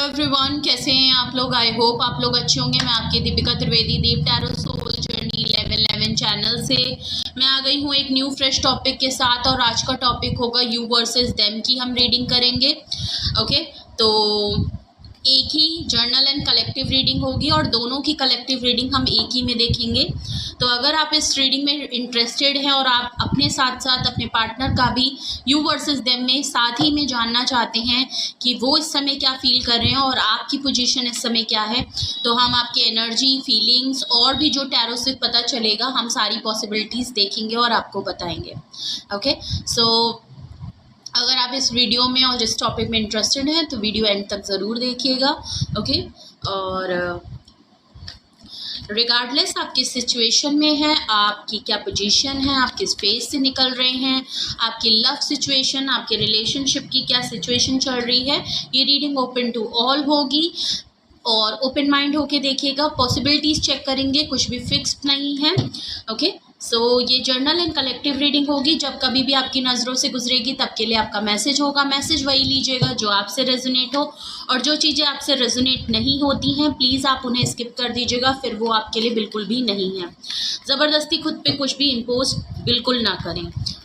Everyone, कैसे हैं आप लोग। आई होप आप लोग अच्छे होंगे। मैं आपकी दीपिका त्रिवेदी, दीप टैरो सोल जर्नी 1111 चैनल से मैं आ गई हूँ एक न्यू फ्रेश टॉपिक के साथ। और आज का टॉपिक होगा यू वर्सेस देम की हम रीडिंग करेंगे। ओके, तो एक ही जर्नल एंड कलेक्टिव रीडिंग होगी और दोनों की कलेक्टिव रीडिंग हम एक ही में देखेंगे। तो अगर आप इस रीडिंग में इंटरेस्टेड हैं और आप अपने साथ साथ अपने पार्टनर का भी यू वर्सेस देम में साथ ही में जानना चाहते हैं कि वो इस समय क्या फील कर रहे हैं और आपकी पोजीशन इस समय क्या है, तो हम आपके एनर्जी, फीलिंग्स और भी जो टैरो से पता चलेगा, हम सारी पॉसिबिलिटीज़ देखेंगे और आपको बताएंगे। ओके, सो अगर आप इस वीडियो में और इस टॉपिक में इंटरेस्टेड हैं तो वीडियो एंड तक ज़रूर देखिएगा। ओके, और रिगार्डलेस आप किस सिचुएशन में हैं, आपकी क्या पोजीशन है, आप किस फेज से निकल रहे हैं, आपकी लव सिचुएशन, आपके रिलेशनशिप की क्या सिचुएशन चल रही है, ये रीडिंग ओपन टू ऑल होगी और ओपन माइंड होके देखिएगा। पॉसिबिलिटीज़ चेक करेंगे, कुछ भी फिक्स्ड नहीं है। ओके, सो ये जर्नल एंड कलेक्टिव रीडिंग होगी। जब कभी भी आपकी नज़रों से गुजरेगी तब के लिए आपका मैसेज होगा। मैसेज वही लीजिएगा जो आपसे रेजोनेट हो, और जो चीज़ें आपसे रेजोनेट नहीं होती हैं प्लीज़ आप उन्हें स्किप कर दीजिएगा, फिर वो आपके लिए बिल्कुल भी नहीं है। ज़बरदस्ती खुद पे कुछ भी इम्पोज बिल्कुल ना करें।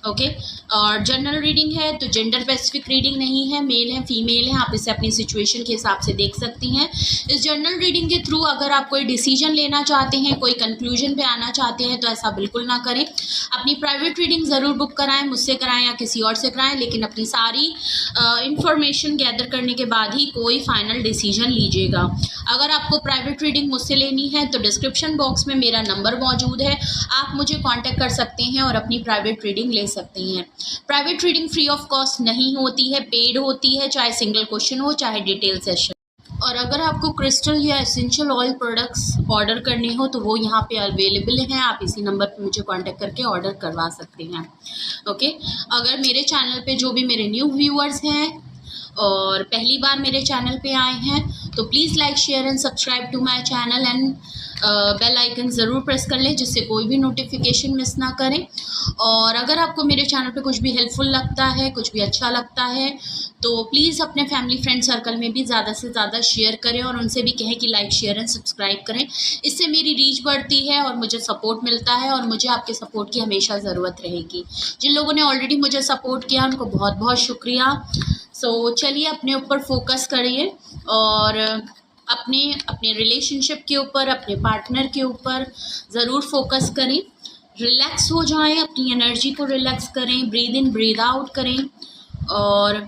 ओके, और जनरल रीडिंग है तो जेंडर स्पेसिफिक रीडिंग नहीं है, मेल है फीमेल है, आप इसे अपनी सिचुएशन के हिसाब से देख सकती हैं। इस जनरल रीडिंग के थ्रू अगर आप कोई डिसीजन लेना चाहते हैं, कोई कंक्लूजन पे आना चाहते हैं तो ऐसा बिल्कुल ना करें। अपनी प्राइवेट रीडिंग ज़रूर बुक कराएं, मुझसे कराएं या किसी और से कराएं, लेकिन अपनी सारी इंफॉर्मेशन गैदर करने के बाद ही कोई फाइनल डिसीजन लीजिएगा। अगर आपको प्राइवेट रीडिंग मुझसे लेनी है तो डिस्क्रिप्शन बॉक्स में मेरा नंबर मौजूद है, आप मुझे कांटेक्ट कर सकते हैं और अपनी प्राइवेट रीडिंग ले सकते हैं। Private reading free of cost नहीं होती है, पेड होती है, चाहे सिंगल क्वेश्चन हो चाहे डिटेल सेशन। और अगर आपको क्रिस्टल या एसेंशियल ऑयल प्रोडक्ट्स ऑर्डर करने हो तो वो यहाँ पे अवेलेबल हैं, आप इसी नंबर पे मुझे कांटेक्ट करके ऑर्डर करवा सकते हैं। ओके, अगर मेरे चैनल पे जो भी मेरे न्यू व्यूअर्स हैं और पहली बार मेरे चैनल पे आए हैं तो please like share and subscribe to my channel and bell icon ज़रूर प्रेस कर लें जिससे कोई भी नोटिफिकेशन मिस ना करें। और अगर आपको मेरे चैनल पे कुछ भी हेल्पफुल लगता है, कुछ भी अच्छा लगता है तो प्लीज़ अपने फैमिली फ्रेंड सर्कल में भी ज़्यादा से ज़्यादा शेयर करें और उनसे भी कहें कि लाइक शेयर एंड सब्सक्राइब करें। इससे मेरी रीच बढ़ती है और मुझे सपोर्ट मिलता है और मुझे आपके सपोर्ट की हमेशा ज़रूरत रहेगी। जिन लोगों ने ऑलरेडी मुझे सपोर्ट किया उनको बहुत बहुत शुक्रिया। सो चलिए अपने ऊपर फोकस करिए और अपने रिलेशनशिप के ऊपर, अपने पार्टनर के ऊपर ज़रूर फोकस करें। रिलैक्स हो जाएं, अपनी एनर्जी को रिलैक्स करें, ब्रीद इन ब्रीद आउट करें। और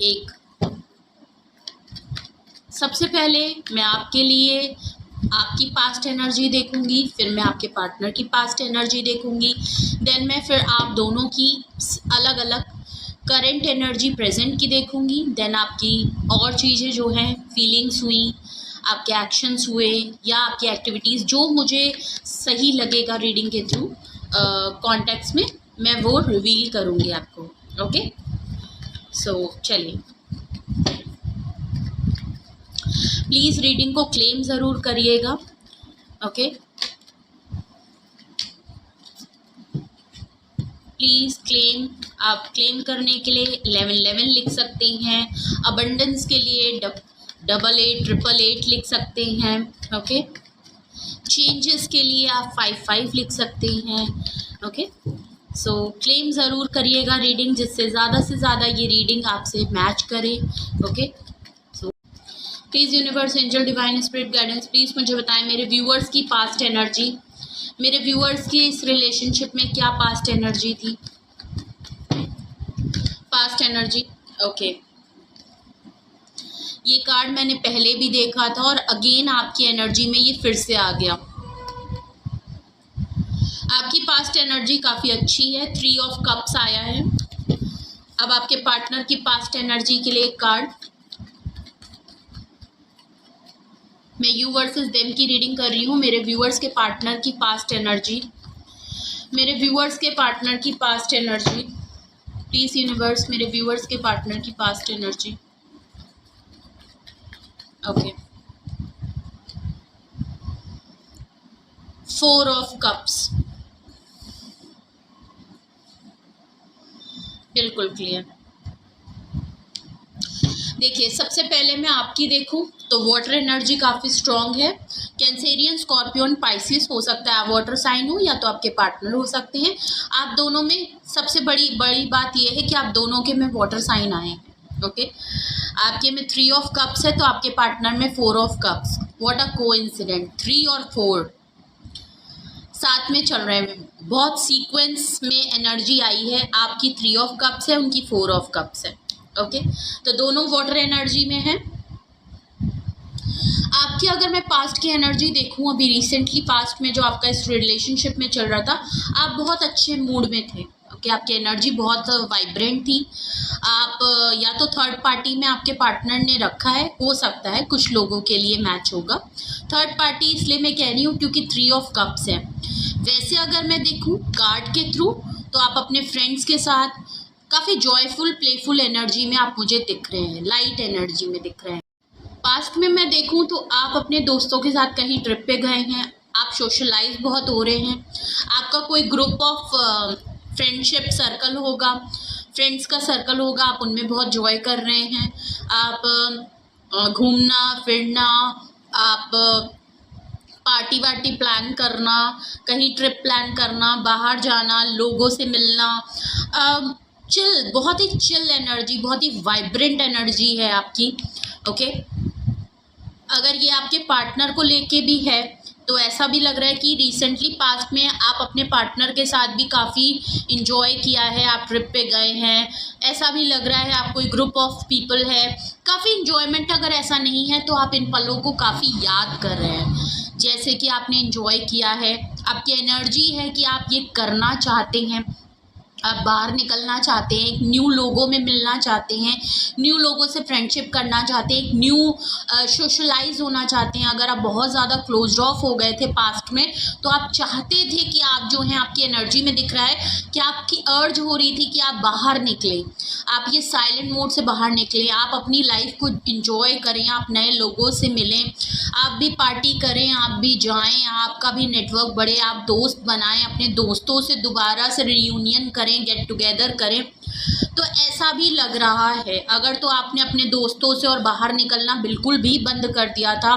एक सबसे पहले मैं आपके लिए आपकी पास्ट एनर्जी देखूंगी, फिर मैं आपके पार्टनर की पास्ट एनर्जी देखूंगी, देन मैं फिर आप दोनों की अलग अलग करंट एनर्जी प्रेजेंट की देखूंगी, देन आपकी और चीज़ें जो हैं, फीलिंग्स हुई, आपके एक्शंस हुए या आपकी एक्टिविटीज़ जो मुझे सही लगेगा रीडिंग के थ्रू कॉन्टेक्स्ट में, मैं वो रिवील करूंगी आपको। ओके, सो चलिए प्लीज़ रीडिंग को क्लेम ज़रूर करिएगा। ओके, प्लीज़ क्लेम, आप क्लेम करने के लिए 1111 लिख सकते हैं, अबंडेंस के लिए 88 888 लिख सकते हैं। ओके, चेंजेस के लिए आप 55 लिख सकते हैं। ओके, सो क्लेम ज़रूर करिएगा रीडिंग, जिससे ज़्यादा से ज़्यादा ये रीडिंग आपसे मैच करे। Okay, please universe, angel, divine spirit guidance, please मुझे बताएं मेरे व्यूअर्स की पास्ट एनर्जी, मेरे व्यूअर्स की इस रिलेशनशिप में क्या पास्ट एनर्जी थी। पास्ट एनर्जी, ओके, ये कार्ड मैंने पहले भी देखा था और अगेन आपकी एनर्जी में ये फिर से आ गया। आपकी पास्ट एनर्जी काफ़ी अच्छी है, 3 ऑफ कप्स आया है। अब आपके पार्टनर की पास्ट एनर्जी के लिए एक कार्ड, मैं यू वर्सेस देम की रीडिंग कर रही हूँ। मेरे व्यूअर्स के पार्टनर की पास्ट एनर्जी, मेरे व्यूअर्स के पार्टनर की पास्ट एनर्जी, प्लीज़ यूनिवर्स मेरे व्यूअर्स के पार्टनर की past energy. Okay, 4 of cups, बिल्कुल क्लियर। देखिए, सबसे पहले मैं आपकी देखूं तो वाटर एनर्जी काफ़ी स्ट्रॉन्ग है। कैंसेरियन, स्कॉर्पियन, पाइसिस हो सकता है, आप वाटर साइन हो या तो आपके पार्टनर हो सकते हैं। आप दोनों में सबसे बड़ी बात यह है कि आप दोनों के में वाटर साइन आए हैं। ओके, आपके में 3 ऑफ कप्स है तो आपके पार्टनर में 4 of cups. What a coincident, 3 और 4 साथ में चल रहे हैं। बहुत सीक्वेंस में एनर्जी आई है। आपकी 3 ऑफ कप्स है, उनकी 4 ऑफ कप्स है। ओके, तो दोनों वाटर एनर्जी में है। आपकी अगर मैं पास्ट की एनर्जी देखूं, अभी रिसेंटली पास्ट में जो आपका इस रिलेशनशिप में चल रहा था, आप बहुत अच्छे मूड में थे। ओके, आपकी एनर्जी बहुत वाइब्रेंट थी। आप या तो थर्ड पार्टी में आपके पार्टनर ने रखा है, हो सकता है कुछ लोगों के लिए मैच होगा थर्ड पार्टी, इसलिए मैं कह रही हूँ क्योंकि 3 ऑफ कप्स है। वैसे अगर मैं देखूँ कार्ड के थ्रू तो आप अपने फ्रेंड्स के साथ काफ़ी जॉयफुल प्लेफुल एनर्जी में आप मुझे दिख रहे हैं, लाइट एनर्जी में दिख रहे हैं। पास्ट में मैं देखूं तो आप अपने दोस्तों के साथ कहीं ट्रिप पे गए हैं, आप सोशलाइज बहुत हो रहे हैं। आपका कोई ग्रुप ऑफ फ्रेंडशिप सर्कल होगा, फ्रेंड्स का सर्कल होगा, आप उनमें बहुत जॉय कर रहे हैं। आप घूमना फिरना, आप पार्टी वार्टी प्लान करना, कहीं ट्रिप प्लान करना, बाहर जाना, लोगों से मिलना, चिल, बहुत ही चिल एनर्जी, बहुत ही वाइब्रेंट एनर्जी है आपकी। ओके, अगर ये आपके पार्टनर को लेके भी है तो ऐसा भी लग रहा है कि रिसेंटली पास्ट में आप अपने पार्टनर के साथ भी काफ़ी इंजॉय किया है, आप ट्रिप पे गए हैं, ऐसा भी लग रहा है। आप कोई ग्रुप ऑफ पीपल है, काफ़ी इंजॉयमेंट। अगर ऐसा नहीं है तो आप इन पलों को काफ़ी याद कर रहे हैं, जैसे कि आपने इंजॉय किया है। आपकी एनर्जी है कि आप ये करना चाहते हैं, आप बाहर निकलना चाहते हैं, न्यू लोगों में मिलना चाहते हैं, न्यू लोगों से फ्रेंडशिप करना चाहते हैं, एक न्यू सोशलाइज होना चाहते हैं। अगर आप बहुत ज़्यादा क्लोज्ड ऑफ हो गए थे पास्ट में तो आप चाहते थे कि आप जो हैं, आपकी एनर्जी में दिख रहा है कि आपकी अर्ज हो रही थी कि आप बाहर निकलें, आप ये साइलेंट मोड से बाहर निकलें, आप अपनी लाइफ को इंजॉय करें, आप नए लोगों से मिलें, आप भी पार्टी करें, आप भी जाएं, आपका भी नेटवर्क बढ़े, आप दोस्त बनाएं, अपने दोस्तों से दोबारा से रियूनियन करें, गेट टुगेदर करें। तो ऐसा भी लग रहा है। अगर तो आपने अपने दोस्तों से और बाहर निकलना बिल्कुल भी बंद कर दिया था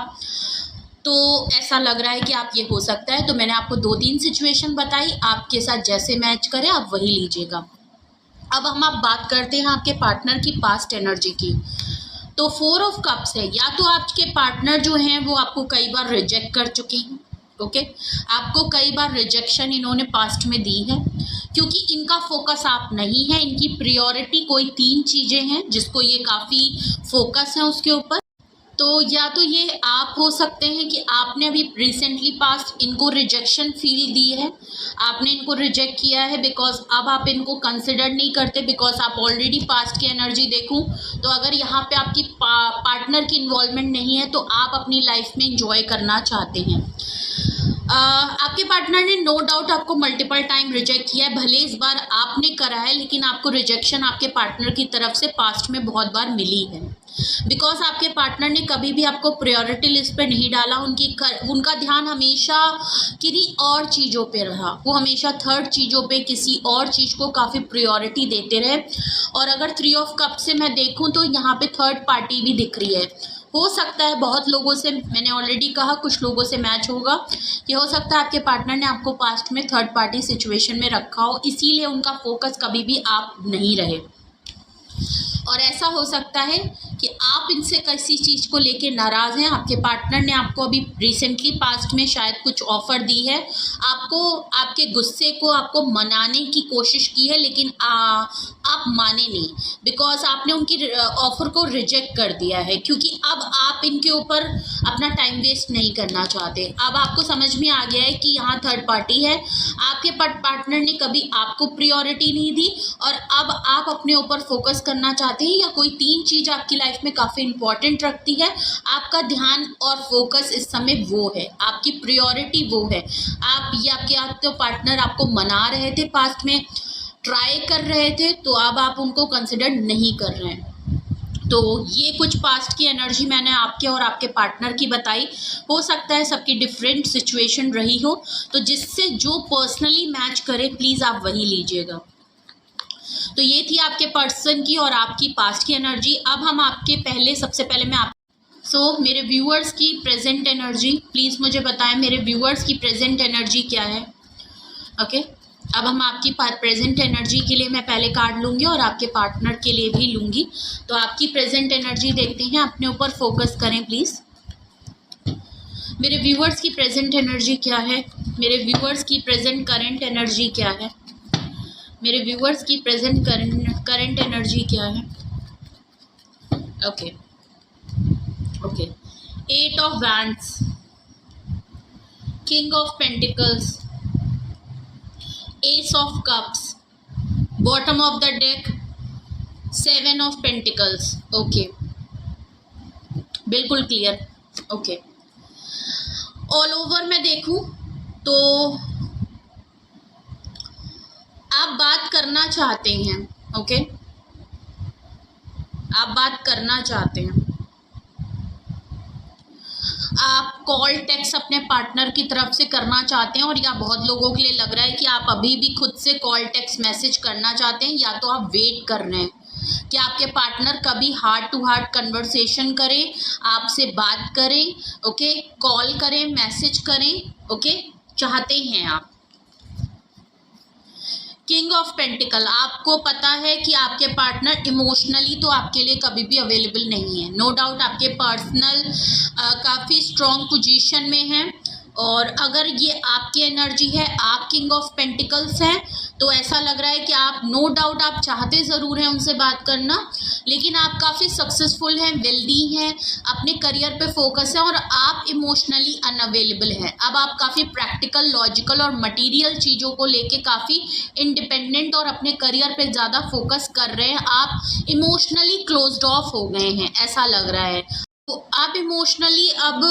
तो ऐसा लग रहा है कि आप ये हो सकता है। तो मैंने आपको 2-3 सिचुएशन बताई, आपके साथ जैसे मैच करे आप वही लीजिएगा। अब हम आप बात करते हैं आपके पार्टनर की पास्ट एनर्जी की। तो 4 ऑफ कप्स है, या तो आपके पार्टनर जो हैं वो आपको कई बार रिजेक्ट कर चुके हैं। ओके, आपको कई बार रिजेक्शन इन्होंने पास्ट में दी है क्योंकि इनका फोकस आप नहीं है। इनकी प्रायोरिटी कोई 3 चीज़ें हैं जिसको ये काफ़ी फोकस है उसके ऊपर। तो या तो ये आप हो सकते हैं कि आपने अभी रिसेंटली पास्ट इनको रिजेक्शन फील दी है, आपने इनको रिजेक्ट किया है बिकॉज अब आप इनको कंसिडर नहीं करते, बिकॉज आप ऑलरेडी पास्ट की एनर्जी देखूं तो अगर यहाँ पे आपकी पार्टनर की इन्वॉल्वमेंट नहीं है तो आप अपनी लाइफ में इंजॉय करना चाहते हैं। आपके पार्टनर ने नो डाउट आपको मल्टीपल टाइम रिजेक्ट किया है, भले इस बार आपने करा है लेकिन आपको रिजेक्शन आपके पार्टनर की तरफ से पास्ट में बहुत बार मिली है। बिकॉज आपके पार्टनर ने कभी भी आपको प्रायोरिटी लिस्ट पे नहीं डाला, उनका ध्यान हमेशा किन्हीं और चीज़ों पे रहा, वो हमेशा थर्ड चीज़ों पे, किसी और चीज़ को काफ़ी प्रायोरिटी देते रहे। और अगर 3 ऑफ कप से मैं देखूं तो यहाँ पे थर्ड पार्टी भी दिख रही है। हो सकता है बहुत लोगों से, मैंने ऑलरेडी कहा कुछ लोगों से मैच होगा, ये हो सकता है आपके पार्टनर ने आपको पास्ट में थर्ड पार्टी सिचुएशन में रखा हो, इसीलिए उनका फोकस कभी भी आप नहीं रहे। और ऐसा हो सकता है कि आप इनसे किसी चीज़ को लेके नाराज़ हैं, आपके पार्टनर ने आपको अभी रिसेंटली पास्ट में शायद कुछ ऑफ़र दी है, आपको आपके गुस्से को आपको मनाने की कोशिश की है लेकिन आप माने नहीं, बिकॉज आपने उनकी ऑफ़र को रिजेक्ट कर दिया है क्योंकि अब आप इनके ऊपर अपना टाइम वेस्ट नहीं करना चाहते। अब आपको समझ में आ गया है कि यहाँ थर्ड पार्टी है, आपके पार्टनर ने कभी आपको प्रायोरिटी नहीं दी और अब आप अपने ऊपर फोकस करना चाहते हैं, या कोई 3 चीज़ आपकी लाइफ में काफ़ी इंपॉर्टेंट रखती है, आपका ध्यान और फोकस इस समय वो है, आपकी प्रायोरिटी वो है। आपके पार्टनर आपको मना रहे थे पास्ट में, ट्राई कर रहे थे, तो अब आप उनको कंसिडर नहीं कर रहे हैं। तो ये कुछ पास्ट की एनर्जी मैंने आपके और आपके पार्टनर की बताई। हो सकता है सबकी डिफरेंट सिचुएशन रही हो, तो जिससे जो पर्सनली मैच करे प्लीज़ आप वही लीजिएगा। तो ये थी आपके पर्सन की और आपकी पास्ट की एनर्जी। अब हम आपके सबसे पहले मैं मेरे व्यूअर्स की प्रेजेंट एनर्जी, प्लीज़ मुझे बताएं मेरे व्यूअर्स की प्रेजेंट एनर्जी क्या है। ओके, अब हम आपकी प्रेजेंट एनर्जी के लिए मैं पहले कार्ड लूँगी और आपके पार्टनर के लिए भी लूँगी। तो आपकी प्रेजेंट एनर्जी देखते हैं, अपने ऊपर फोकस करें प्लीज़। मेरे व्यूअर्स की प्रेजेंट एनर्जी क्या है, मेरे व्यूअर्स की प्रेजेंट करंट एनर्जी क्या है, मेरे व्यूअर्स की प्रेजेंट करंट एनर्जी क्या है। Okay okay, 8 of wands, king of pentacles, S of cups, bottom of the deck, 7 of pentacles. Okay, बिल्कुल क्लियर। ओके, ऑल ओवर मैं देखूं तो आप बात करना चाहते हैं। ओके, आप बात करना चाहते हैं, आप कॉल टेक्स्ट अपने पार्टनर की तरफ से करना चाहते हैं, और या बहुत लोगों के लिए लग रहा है कि आप अभी भी खुद से कॉल टेक्स्ट मैसेज करना चाहते हैं, या तो आप वेट कर रहे हैं कि आपके पार्टनर कभी हार्ट टू हार्ट कन्वर्सेशन करें, आपसे बात करें। ओके, कॉल करें, मैसेज करें। ओके, चाहते हैं आप। किंग ऑफ पेंटिकल, आपको पता है कि आपके पार्टनर इमोशनली तो आपके लिए कभी भी अवेलेबल नहीं है। नो डाउट आपके पर्सनल काफ़ी स्ट्रॉन्ग पोजीशन में है, और अगर ये आपकी एनर्जी है, आप किंग ऑफ पेंटिकल्स हैं, तो ऐसा लग रहा है कि आप नो डाउट आप चाहते ज़रूर हैं उनसे बात करना, लेकिन आप काफ़ी सक्सेसफुल हैं, वेल्दी हैं, अपने करियर पे फोकस है, और आप इमोशनली अनअवेलेबल हैं। अब आप काफ़ी प्रैक्टिकल, लॉजिकल और मटेरियल चीज़ों को लेके काफ़ी इंडिपेंडेंट और अपने करियर पे ज़्यादा फोकस कर रहे हैं। आप इमोशनली क्लोज्ड ऑफ हो गए हैं, ऐसा लग रहा है। तो आप इमोशनली अब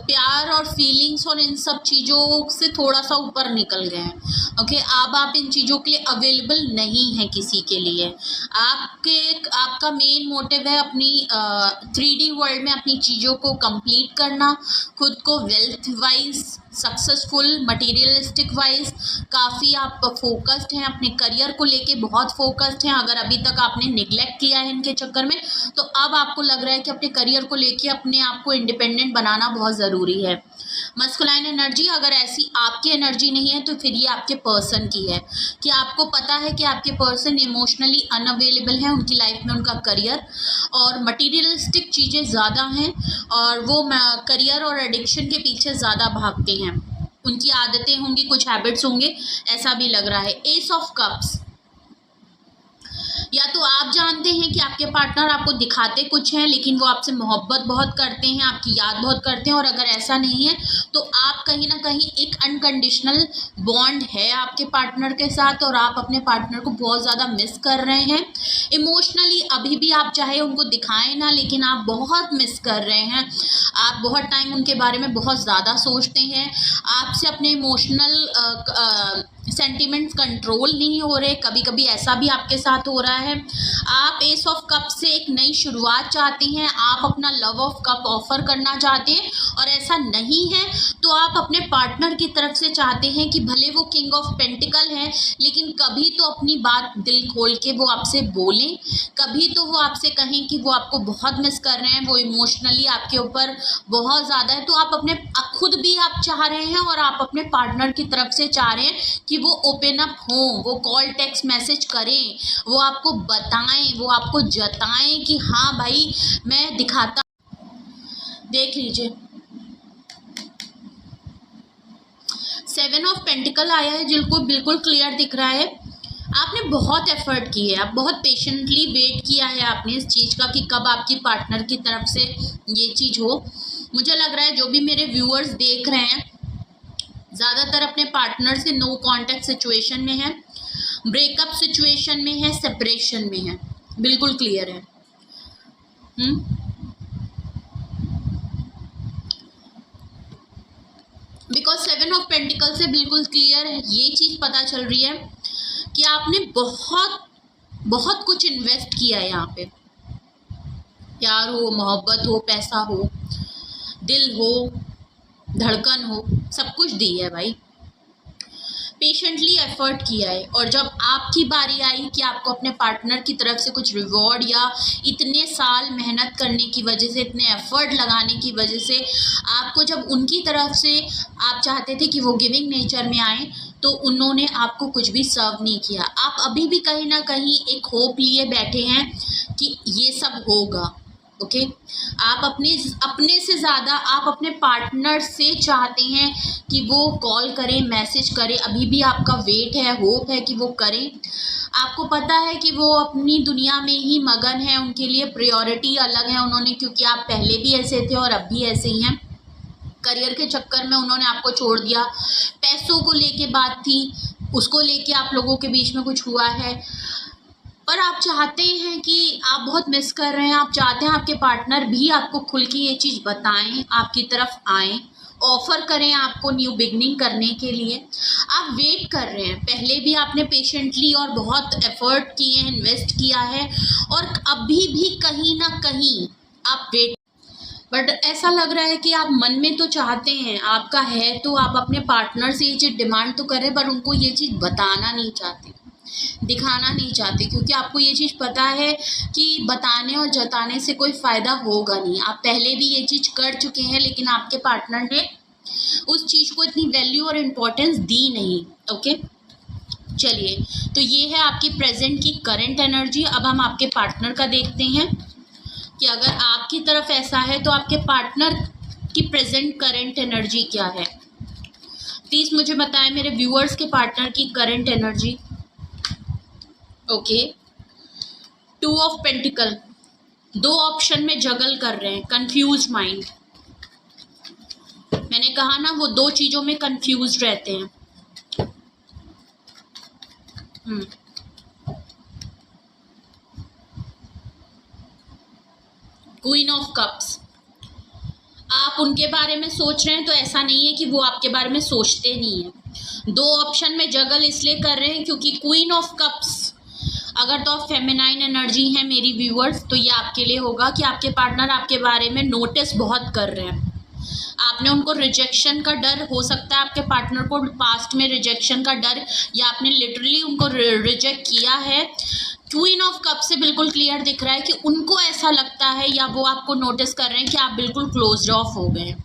प्यार और फीलिंग्स और इन सब चीज़ों से थोड़ा सा ऊपर निकल गए हैं। ओके, अब आप इन चीज़ों के लिए अवेलेबल नहीं हैं किसी के लिए। आपका मेन मोटिव है अपनी 3D वर्ल्ड में अपनी चीज़ों को कंप्लीट करना, खुद को wealth wise successful, materialistic wise काफ़ी आप फोकस्ड हैं, अपने करियर को लेके बहुत फोकस्ड हैं। अगर अभी तक आपने निगलेक्ट किया है इनके चक्कर में, तो अब आपको लग रहा है कि अपने करियर को लेके अपने आप को इंडिपेंडेंट बनाना बहुत ज़रूरी है। मस्कुलाइन एनर्जी, अगर ऐसी आपकी एनर्जी नहीं है तो फिर ये आपके पर्सन की है, कि आपको पता है कि आपके पर्सन इमोशनली अनअवेलेबल हैं, उनकी लाइफ में उनका करियर और मटेरियलिस्टिक चीज़ें ज़्यादा हैं, और वो करियर और एडिक्शन के पीछे ज़्यादा भागते हैं। उनकी आदतें होंगी, कुछ हैबिट्स होंगे, ऐसा भी लग रहा है। एस ऑफ कप्स, या तो आप जानते हैं कि आपके पार्टनर आपको दिखाते कुछ हैं, लेकिन वो आपसे मोहब्बत बहुत करते हैं, आपकी याद बहुत करते हैं, और अगर ऐसा नहीं है तो आप कहीं ना कहीं एक अनकंडीशनल बॉन्ड है आपके पार्टनर के साथ, और आप अपने पार्टनर को बहुत ज़्यादा मिस कर रहे हैं इमोशनली। अभी भी आप चाहे उनको दिखाएं ना, लेकिन आप बहुत मिस कर रहे हैं। आप बहुत टाइम उनके बारे में बहुत ज़्यादा सोचते हैं, आपसे अपने इमोशनल सेंटिमेंट्स कंट्रोल नहीं हो रहे। कभी कभी ऐसा भी आपके साथ हो रहा है। आप एस ऑफ कप से एक नई शुरुआत चाहते हैं, आप अपना लव ऑफ कप ऑफर करना चाहते हैं, और ऐसा नहीं है तो आप अपने पार्टनर की तरफ से चाहते हैं कि भले वो किंग ऑफ पेंटिकल हैं, लेकिन कभी तो अपनी बात दिल खोल के वो आपसे बोलें, कभी तो वो आपसे कहें कि वो आपको बहुत मिस कर रहे हैं, वो इमोशनली आपके ऊपर बहुत ज़्यादा है। तो आप खुद भी आप चाह रहे हैं, और आप अपने पार्टनर की तरफ से चाह रहे हैं कि वो ओपन अप हों, वो कॉल टेक्स्ट मैसेज करें, वो आपको बताएं, वो आपको जताएं कि हाँ भाई मैं दिखाता। देख लीजिए, 7 ऑफ पेंटिकल आया है, जिनको बिल्कुल क्लियर दिख रहा है आपने बहुत एफर्ट की है, आप बहुत पेशेंटली वेट किया है आपने इस चीज़ का कि कब आपकी पार्टनर की तरफ से ये चीज़ हो। मुझे लग रहा है जो भी मेरे व्यूअर्स देख रहे हैं ज़्यादातर अपने पार्टनर से नो कॉन्टैक्ट सिचुएशन में है, ब्रेकअप सिचुएशन में है, सेपरेशन में है, बिल्कुल क्लियर है। बिकॉज 7 ऑफ पेंटिकल से बिल्कुल क्लियर है, ये चीज़ पता चल रही है कि आपने बहुत बहुत कुछ इन्वेस्ट किया है यहाँ पे। प्यार हो, मोहब्बत हो, पैसा हो, दिल हो, धड़कन हो, सब कुछ दी है भाई। पेशेंटली एफर्ट किया है, और जब आपकी बारी आई कि आपको अपने पार्टनर की तरफ से कुछ रिवॉर्ड या इतने साल मेहनत करने की वजह से, इतने एफर्ट लगाने की वजह से आपको जब उनकी तरफ से आप चाहते थे कि वो गिविंग नेचर में आए, तो उन्होंने आपको कुछ भी सर्व नहीं किया। आप अभी भी कहीं ना कहीं एक होप लिए बैठे हैं कि ये सब होगा। ओके, आप अपने से ज़्यादा आप अपने पार्टनर से चाहते हैं कि वो कॉल करें, मैसेज करें। अभी भी आपका वेट है, होप है कि वो करें। आपको पता है कि वो अपनी दुनिया में ही मगन है, उनके लिए प्रायोरिटी अलग है उन्होंने, क्योंकि आप पहले भी ऐसे थे और अब भी ऐसे ही हैं। करियर के चक्कर में उन्होंने आपको छोड़ दिया, पैसों को लेके बात थी, उसको लेके आप लोगों के बीच में कुछ हुआ है, पर आप चाहते हैं कि आप बहुत मिस कर रहे हैं। आप चाहते हैं आपके पार्टनर भी आपको खुल के ये चीज़ बताएं, आपकी तरफ आएँ, ऑफ़र करें आपको न्यू बिगनिंग करने के लिए। आप वेट कर रहे हैं, पहले भी आपने पेशेंटली और बहुत एफर्ट किए हैं, इन्वेस्ट किया है, और अभी भी कहीं ना कहीं आप वेट, बट ऐसा लग रहा है कि आप मन में तो चाहते हैं, आपका है, तो आप अपने पार्टनर से ये चीज़ डिमांड तो करें, पर उनको ये चीज़ बताना नहीं चाहते, दिखाना नहीं चाहते, क्योंकि आपको ये चीज़ पता है कि बताने और जताने से कोई फ़ायदा होगा नहीं। आप पहले भी ये चीज़ कर चुके हैं, लेकिन आपके पार्टनर ने उस चीज़ को इतनी वैल्यू और इम्पोर्टेंस दी नहीं। ओके, चलिए, तो ये है आपकी प्रेजेंट की करंट एनर्जी। अब हम आपके पार्टनर का देखते हैं कि अगर आपकी तरफ ऐसा है तो आपके पार्टनर की प्रेजेंट करंट एनर्जी क्या है। प्लीज़ मुझे बताएं मेरे व्यूअर्स के पार्टनर की current energy. Okay, 2 of pentacle, 2 option में जगल कर रहे हैं, कंफ्यूज माइंड। मैंने कहा ना, वो 2 चीज़ों में कंफ्यूज रहते हैं। क्वीन ऑफ कप्स, आप उनके बारे में सोच रहे हैं, तो ऐसा नहीं है कि वो आपके बारे में सोचते नहीं हैं। 2 ऑप्शन में जगल इसलिए कर रहे हैं क्योंकि क्वीन ऑफ कप्स, अगर तो आप फेमिनाइन एनर्जी हैं मेरी व्यूअर्स, तो ये आपके लिए होगा कि आपके पार्टनर आपके बारे में नोटिस बहुत कर रहे हैं। आपने उनको रिजेक्शन का डर, हो सकता है आपके पार्टनर को पास्ट में रिजेक्शन का डर, या आपने लिटरली उनको रिजेक्ट किया है। क्वीन ऑफ कप से बिल्कुल क्लियर दिख रहा है कि उनको ऐसा लगता है, या वो आपको नोटिस कर रहे हैं कि आप बिल्कुल क्लोज्ड ऑफ हो गए।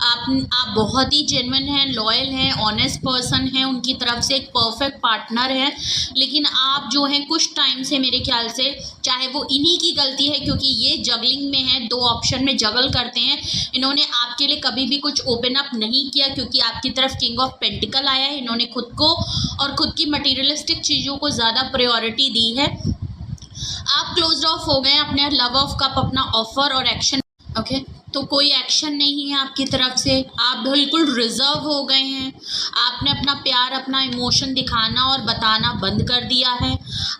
आप बहुत ही जेन्युइन हैं, लॉयल हैं, ऑनेस्ट पर्सन हैं, उनकी तरफ से एक परफेक्ट पार्टनर है। लेकिन आप जो हैं कुछ टाइम से, मेरे ख्याल से, चाहे वो इन्हीं की गलती है क्योंकि ये जगलिंग में है, 2 ऑप्शन में जगल करते हैं। इन्होंने आपके लिए कभी भी कुछ ओपन अप नहीं किया क्योंकि आपकी तरफ किंग ऑफ पेंटिकल आया है। इन्होंने खुद को और खुद की मटीरियलिस्टिक चीज़ों को ज़्यादा प्रायोरिटी दी है। आप क्लोज ऑफ हो गए अपने लव ऑफ कप, अपना ऑफर और एक्शन। ओके, तो कोई एक्शन नहीं है आपकी तरफ से, आप बिल्कुल रिजर्व हो गए हैं। आपने अपना प्यार, अपना इमोशन दिखाना और बताना बंद कर दिया है।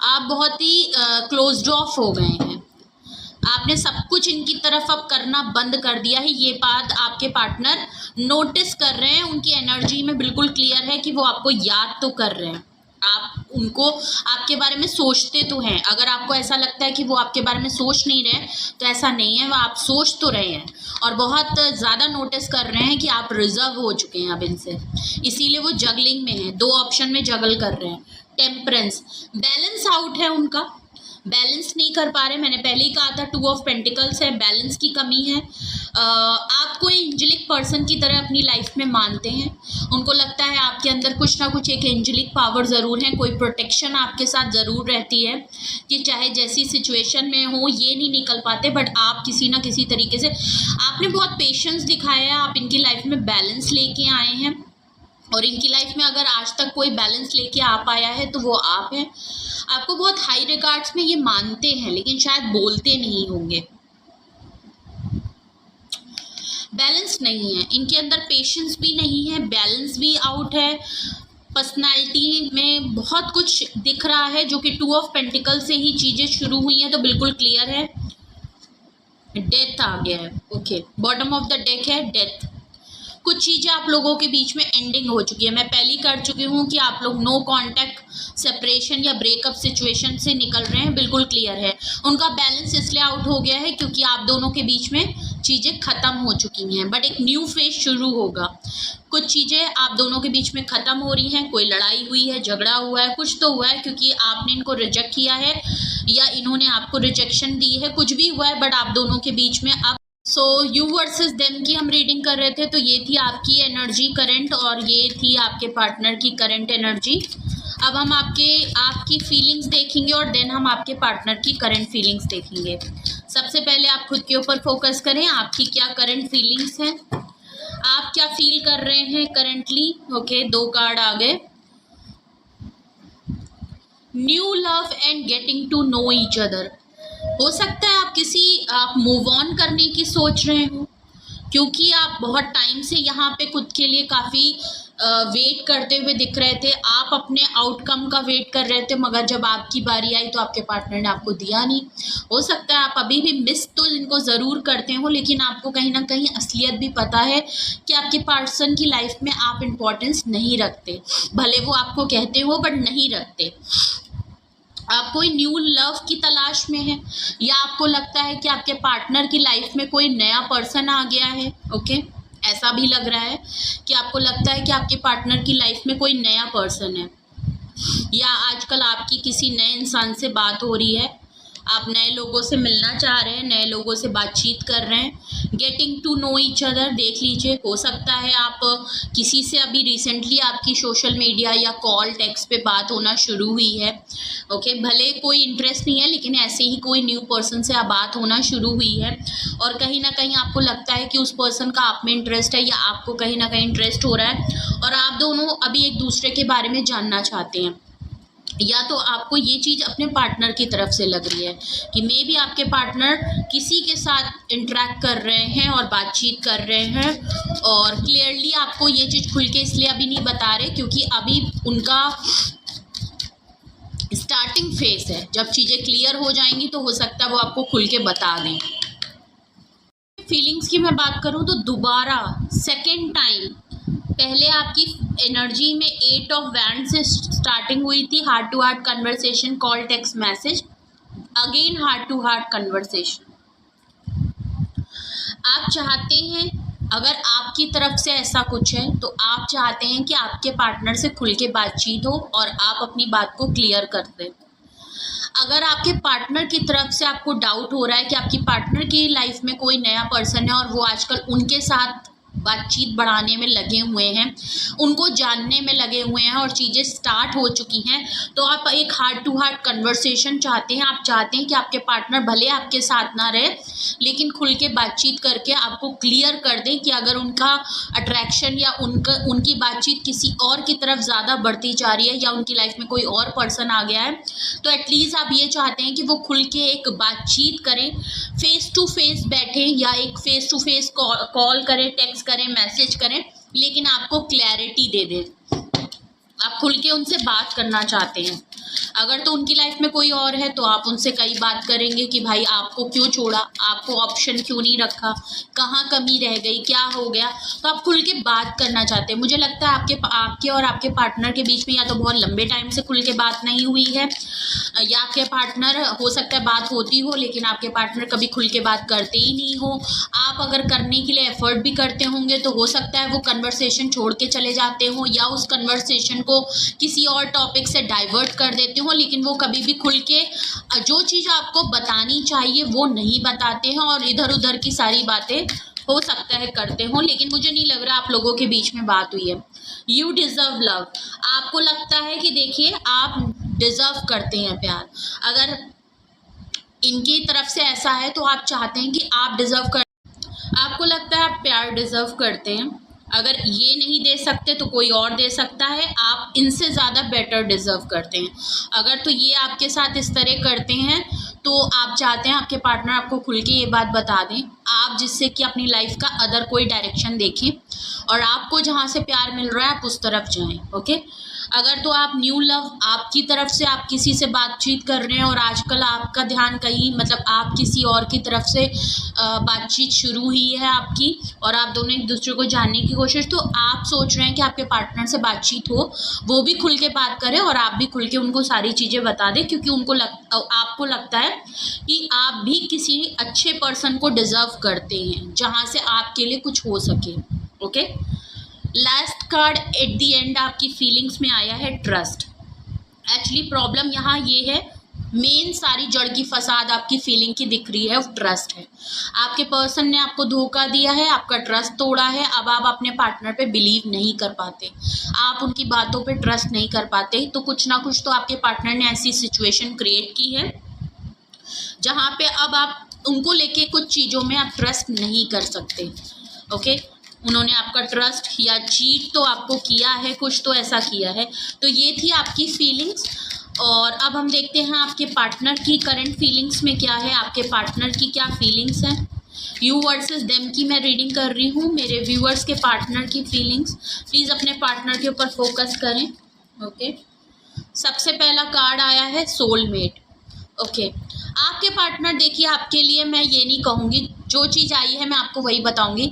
आप बहुत ही क्लोज्ड ऑफ हो गए हैं। आपने सब कुछ इनकी तरफ अब करना बंद कर दिया है। ये बात आपके पार्टनर नोटिस कर रहे हैं, उनकी एनर्जी में बिल्कुल क्लियर है कि वो आपको याद तो कर रहे हैं। आप उनको आपके बारे में सोचते तो हैं। अगर आपको ऐसा लगता है कि वो आपके बारे में सोच नहीं रहे, तो ऐसा नहीं है, वो आप सोच तो रहे हैं और बहुत ज़्यादा नोटिस कर रहे हैं कि आप रिजर्व हो चुके हैं अब इनसे। इसीलिए वो जगलिंग में है, 2 ऑप्शन में जगल कर रहे हैं। टेम्परेंस, बैलेंस आउट है उनका, बैलेंस नहीं कर पा रहे। मैंने पहले ही कहा था 2 ऑफ पेंटिकल्स है, बैलेंस की कमी है। आप कोई एंजेलिक पर्सन की तरह अपनी लाइफ में मानते हैं। उनको लगता है आपके अंदर कुछ ना कुछ एक एंजेलिक पावर ज़रूर है, कोई प्रोटेक्शन आपके साथ ज़रूर रहती है कि चाहे जैसी सिचुएशन में हो, ये नहीं निकल पाते, बट आप किसी ना किसी तरीके से, आपने बहुत पेशेंस दिखाया है। आप इनकी लाइफ में बैलेंस लेके आए हैं, और इनकी लाइफ में अगर आज तक कोई बैलेंस लेके आ पाया है तो वो आप हैं। आपको बहुत हाई रिगार्ड्स में ये मानते हैं, लेकिन शायद बोलते नहीं होंगे। बैलेंस नहीं है इनके अंदर, पेशेंस भी नहीं है, बैलेंस भी आउट है। पर्सनालिटी में बहुत कुछ दिख रहा है जो कि 2 ऑफ पेंटिकल से ही चीज़ें शुरू हुई हैं, तो बिल्कुल क्लियर है। डेथ आ गया है। Okay, bottom of the deck है डेथ। कुछ चीज़ें आप लोगों के बीच में एंडिंग हो चुकी है। मैं पहले कर चुकी हूँ कि आप लोग नो कांटेक्ट, सेपरेशन या ब्रेकअप सिचुएशन से निकल रहे हैं, बिल्कुल क्लियर है। उनका बैलेंस इसलिए आउट हो गया है क्योंकि आप दोनों के बीच में चीज़ें ख़त्म हो चुकी हैं, बट एक न्यू फेज शुरू होगा। कुछ चीज़ें आप दोनों के बीच में ख़त्म हो रही हैं, कोई लड़ाई हुई है, झगड़ा हुआ है, कुछ तो हुआ है क्योंकि आपने इनको रिजेक्ट किया है या इन्होंने आपको रिजेक्शन दी है, कुछ भी हुआ है, बट आप दोनों के बीच में अब यू वर्सेस देम की हम रीडिंग कर रहे थे। तो ये थी आपकी एनर्जी करंट और ये थी आपके पार्टनर की करंट एनर्जी। अब हम आपकी फीलिंग्स देखेंगे और देन हम आपके पार्टनर की करंट फीलिंग्स देखेंगे। सबसे पहले आप खुद के ऊपर फोकस करें, आपकी क्या करंट फीलिंग्स हैं, आप क्या फील कर रहे हैं करंटली। ओके, 2 कार्ड आ गए। New love and getting to know each other. हो सकता है आप मूव ऑन करने की सोच रहे हो क्योंकि आप बहुत टाइम से यहाँ पे खुद के लिए काफ़ी वेट करते हुए दिख रहे थे। आप अपने आउटकम का वेट कर रहे थे, मगर जब आपकी बारी आई तो आपके पार्टनर ने आपको दिया नहीं। हो सकता है आप अभी भी मिस तो इनको ज़रूर करते हो, लेकिन आपको कहीं ना कहीं असलियत भी पता है कि आपके पर्सन की लाइफ में आप इम्पोर्टेंस नहीं रखते। भले वो आपको कहते हो बट नहीं रखते। आप कोई न्यू लव की तलाश में है या आपको लगता है कि आपके पार्टनर की लाइफ में कोई नया पर्सन आ गया है। ओके, ऐसा भी लग रहा है कि आपको लगता है कि आपके पार्टनर की लाइफ में कोई नया पर्सन है या आजकल आपकी किसी नए इंसान से बात हो रही है, आप नए लोगों से मिलना चाह रहे हैं, नए लोगों से बातचीत कर रहे हैं। Getting to know each other देख लीजिए। हो सकता है आप किसी से अभी रिसेंटली आपकी सोशल मीडिया या कॉल टेक्स्ट पे बात होना शुरू हुई है। ओके, भले कोई इंटरेस्ट नहीं है लेकिन ऐसे ही कोई न्यू पर्सन से आप बात होना शुरू हुई है और कहीं ना कहीं आपको लगता है कि उस पर्सन का आप में इंटरेस्ट है या आपको कहीं ना कहीं इंटरेस्ट हो रहा है और आप दोनों अभी एक दूसरे के बारे में जानना चाहते हैं। या तो आपको ये चीज़ अपने पार्टनर की तरफ से लग रही है कि मे बी आपके पार्टनर किसी के साथ इंटरेक्ट कर रहे हैं और बातचीत कर रहे हैं और क्लियरली आपको ये चीज़ खुल के इसलिए अभी नहीं बता रहे क्योंकि अभी उनका स्टार्टिंग फेस है। जब चीज़ें क्लियर हो जाएंगी तो हो सकता है वो आपको खुल के बता दें। फीलिंग्स की मैं बात करूँ तो दोबारा सेकेंड टाइम, पहले आपकी एनर्जी में 8 ऑफ वैंड से स्टार्टिंग हुई थी, heart to heart conversation, call text message, again heart to heart conversation. आप चाहते हैं, अगर आपकी तरफ से ऐसा कुछ है तो आप चाहते हैं कि आपके पार्टनर से खुल के बातचीत हो और आप अपनी बात को क्लियर कर दें। अगर आपके पार्टनर की तरफ से आपको डाउट हो रहा है कि आपकी पार्टनर की लाइफ में कोई नया पर्सन है और वो आजकल उनके साथ बातचीत बढ़ाने में लगे हुए हैं, उनको जानने में लगे हुए हैं और चीज़ें स्टार्ट हो चुकी हैं, तो आप एक हार्ट टू हार्ट कन्वर्सेशन चाहते हैं। आप चाहते हैं कि आपके पार्टनर भले आपके साथ ना रहे लेकिन खुल के बातचीत करके आपको क्लियर कर दें कि अगर उनका अट्रैक्शन या उनकी बातचीत किसी और की तरफ ज़्यादा बढ़ती जा रही है या उनकी लाइफ में कोई और पर्सन आ गया है, तो एटलीस्ट आप ये चाहते हैं कि वो खुल के एक बातचीत करें, फेस टू फेस बैठें या एक फेस टू फेस कॉल करें, टेक्स्ट करें, मैसेज करें, लेकिन आपको क्लैरिटी दे दें। आप खुल के उनसे बात करना चाहते हैं। अगर तो उनकी लाइफ में कोई और है तो आप उनसे कई बात करेंगे कि भाई आपको क्यों छोड़ा, आपको ऑप्शन क्यों नहीं रखा, कहाँ कमी रह गई, क्या हो गया, तो आप खुल के बात करना चाहते हैं। मुझे लगता है आपके और आपके पार्टनर के बीच में या तो बहुत लंबे टाइम से खुल के बात नहीं हुई है या आपके पार्टनर, हो सकता है बात होती हो लेकिन आपके पार्टनर कभी खुल के बात करते ही नहीं हो। आप अगर करने के लिए एफर्ट भी करते होंगे तो हो सकता है वो कन्वर्सेशन छोड़ के चले जाते हो या उस कन्वर्सेशन को किसी और टॉपिक से डाइवर्ट कर देते हो, लेकिन वो कभी भी खुल के जो चीज़ आपको बतानी चाहिए वो नहीं बताते हैं और इधर उधर की सारी बातें हो सकता है करते हो, लेकिन मुझे नहीं लग रहा आप लोगों के बीच में बात हुई है। यू डिज़र्व लव, आपको लगता है कि देखिए आप डिज़र्व करते हैं प्यार। अगर इनकी तरफ से ऐसा है तो आप चाहते हैं कि आप डिज़र्व कर, आपको लगता है आप प्यार डिज़र्व करते हैं। अगर ये नहीं दे सकते तो कोई और दे सकता है, आप इनसे ज़्यादा बेटर डिज़र्व करते हैं। अगर तो ये आपके साथ इस तरह करते हैं तो आप चाहते हैं आपके पार्टनर आपको खुल के ये बात बता दें, आप जिससे कि अपनी लाइफ का अदर कोई डायरेक्शन देखें और आपको जहाँ से प्यार मिल रहा है आप उस तरफ जाएं। ओके, अगर तो आप न्यू लव आपकी तरफ से आप किसी से बातचीत कर रहे हैं और आजकल आपका ध्यान कहीं मतलब आप किसी और की तरफ से बातचीत शुरू हुई है आपकी और आप दोनों एक दूसरे को जानने की कोशिश, तो आप सोच रहे हैं कि आपके पार्टनर से बातचीत हो, वो भी खुल के बात करें और आप भी खुल के उनको सारी चीज़ें बता दें, क्योंकि आपको लगता है कि आप भी किसी अच्छे पर्सन को डिज़र्व करते हैं जहाँ से आपके लिए कुछ हो सके। Okay, last card at the end आपकी फीलिंग्स में आया है ट्रस्ट। एक्चुअली प्रॉब्लम यहाँ ये है, मेन सारी जड़ की फसाद आपकी फीलिंग की दिख रही है, वो ट्रस्ट है। आपके पर्सन ने आपको धोखा दिया है, आपका ट्रस्ट तोड़ा है, अब आप अपने पार्टनर पे बिलीव नहीं कर पाते, आप उनकी बातों पे ट्रस्ट नहीं कर पाते, तो कुछ ना कुछ तो आपके पार्टनर ने ऐसी सिचुएशन क्रिएट की है जहाँ पे अब आप उनको लेके कुछ चीज़ों में आप ट्रस्ट नहीं कर सकते। ओके, उन्होंने आपका ट्रस्ट या चीट तो आपको किया है, कुछ तो ऐसा किया है। तो ये थी आपकी फीलिंग्स, और अब हम देखते हैं आपके पार्टनर की करंट फीलिंग्स में क्या है, आपके पार्टनर की क्या फीलिंग्स हैं। यू वर्सेस देम की मैं रीडिंग कर रही हूँ, मेरे व्यूअर्स के पार्टनर की फीलिंग्स। प्लीज़ अपने पार्टनर के ऊपर फोकस करें। ओके, सबसे पहला कार्ड आया है सोलमेट। ओके, आपके पार्टनर देखिए, आपके लिए मैं ये नहीं कहूँगी, जो चीज़ आई है मैं आपको वही बताऊँगी।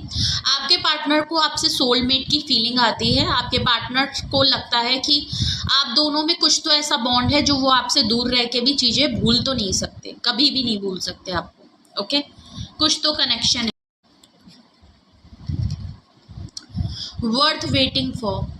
आपके पार्टनर को आपसे सोलमेट की फीलिंग आती है। आपके पार्टनर को लगता है कि आप दोनों में कुछ तो ऐसा बॉन्ड है जो वो आपसे दूर रह के भी चीज़ें भूल तो नहीं सकते, कभी भी नहीं भूल सकते आपको। ओके, कुछ तो कनेक्शन है, वर्थ वेटिंग फॉर।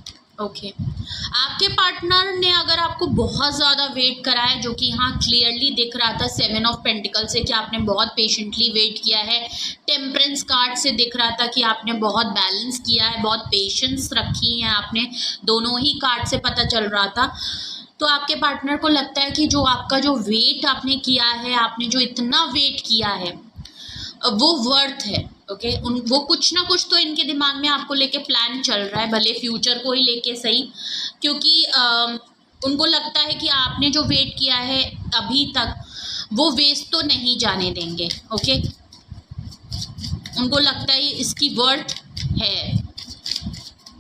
ओके, आपके पार्टनर ने अगर आपको बहुत ज़्यादा वेट करा है, जो कि यहाँ क्लियरली दिख रहा था 7 ऑफ पेंटिकल से कि आपने बहुत पेशेंटली वेट किया है, टेम्परेंस कार्ड से दिख रहा था कि आपने बहुत बैलेंस किया है, बहुत पेशेंस रखी है आपने, दोनों ही कार्ड से पता चल रहा था। तो आपके पार्टनर को लगता है कि जो आपका जो वेट आपने किया है, आपने जो इतना वेट किया है वो वर्थ है। ओके, वो कुछ ना कुछ तो इनके दिमाग में आपको लेके प्लान चल रहा है, भले फ्यूचर को ही लेके सही, क्योंकि उनको लगता है कि आपने जो वेट किया है अभी तक वो वेस्ट तो नहीं जाने देंगे। ओके, उनको लगता है इसकी वर्थ है।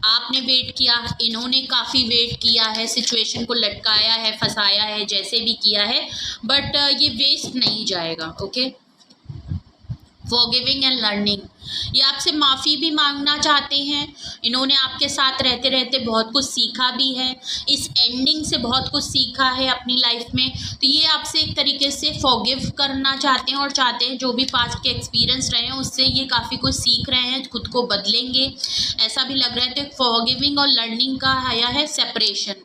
आपने वेट किया, इन्होंने काफ़ी वेट किया है, सिचुएशन को लटकाया है, फंसाया है, जैसे भी किया है, बट ये वेस्ट नहीं जाएगा। ओके, फॉरगिविंग एंड लर्निंग, ये आपसे माफ़ी भी मांगना चाहते हैं। इन्होंने आपके साथ रहते रहते बहुत कुछ सीखा भी है, इस एंडिंग से बहुत कुछ सीखा है अपनी लाइफ में, तो ये आपसे एक तरीके से फॉरगिव करना चाहते हैं और चाहते हैं जो भी पास्ट के एक्सपीरियंस रहे हैं उससे ये काफ़ी कुछ सीख रहे हैं, खुद को बदलेंगे, ऐसा भी लग रहा है। तो फॉरगिविंग और लर्निंग का आया है सेपरेशन।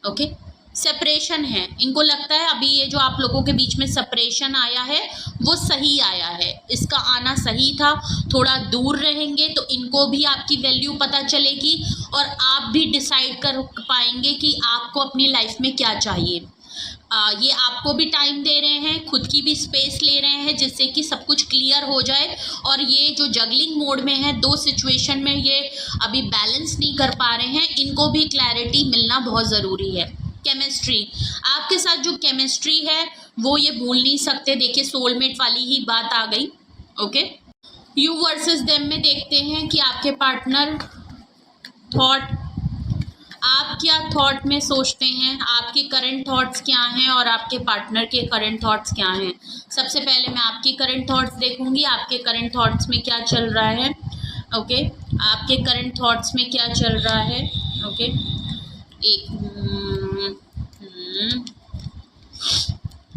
ओके, सेपरेशन है, इनको लगता है अभी ये जो आप लोगों के बीच में सेपरेशन आया है वो सही आया है, इसका आना सही था। थोड़ा दूर रहेंगे तो इनको भी आपकी वैल्यू पता चलेगी और आप भी डिसाइड कर पाएंगे कि आपको अपनी लाइफ में क्या चाहिए। ये आपको भी टाइम दे रहे हैं, खुद की भी स्पेस ले रहे हैं, जिससे कि सब कुछ क्लियर हो जाए। और ये जो जगलिंग मोड में है, दो सिचुएशन में ये अभी बैलेंस नहीं कर पा रहे हैं, इनको भी क्लैरिटी मिलना बहुत ज़रूरी है। केमिस्ट्री, आपके साथ जो केमिस्ट्री है वो ये भूल नहीं सकते। देखिए, सोलमेट वाली ही बात आ गई। ओके, यू वर्सेस देम में देखते हैं कि आपके पार्टनर थॉट, आप क्या थॉट में सोचते हैं, आपके करंट थॉट्स क्या हैं और आपके पार्टनर के करंट थॉट्स क्या हैं। सबसे पहले मैं आपकी करंट थॉट्स देखूंगी, आपके करंट थॉट्स में क्या चल रहा है। ओके, आपके करंट थॉट्स में क्या चल रहा है। ओके,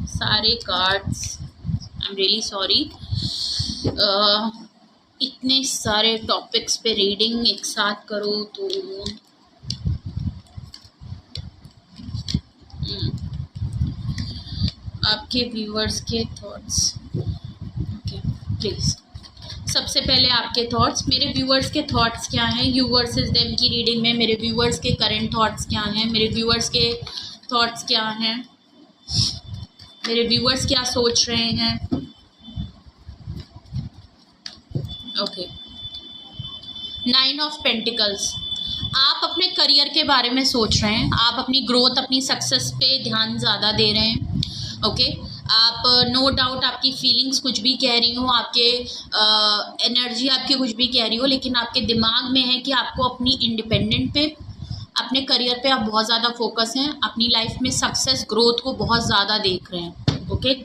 सारे cards, I am really sorry, इतने सारे टॉपिक्स पे रीडिंग एक साथ करो तो आपके व्यूअर्स के थॉट्स। ओके, प्लीज़ सबसे पहले आपके थॉट्स, मेरे व्यूअर्स के थॉट्स क्या हैं। यू वर्सेस देम की रीडिंग में मेरे व्यूअर्स के करंट थॉट्स क्या हैं, मेरे व्यूअर्स के थॉट्स क्या हैं, मेरे व्यूअर्स क्या सोच रहे हैं। ओके, 9 ऑफ पेंटिकल्स, आप अपने करियर के बारे में सोच रहे हैं, आप अपनी ग्रोथ, अपनी सक्सेस पे ध्यान ज़्यादा दे रहे हैं। ओके, आप नो डाउट आपकी फीलिंग्स कुछ भी कह रही हो, आपके एनर्जी आपकी कुछ भी कह रही हो, लेकिन आपके दिमाग में है कि आपको अपनी इंडिपेंडेंट पे अपने करियर पे आप बहुत ज़्यादा फोकस हैं, अपनी लाइफ में सक्सेस ग्रोथ को बहुत ज़्यादा देख रहे हैं। ओके,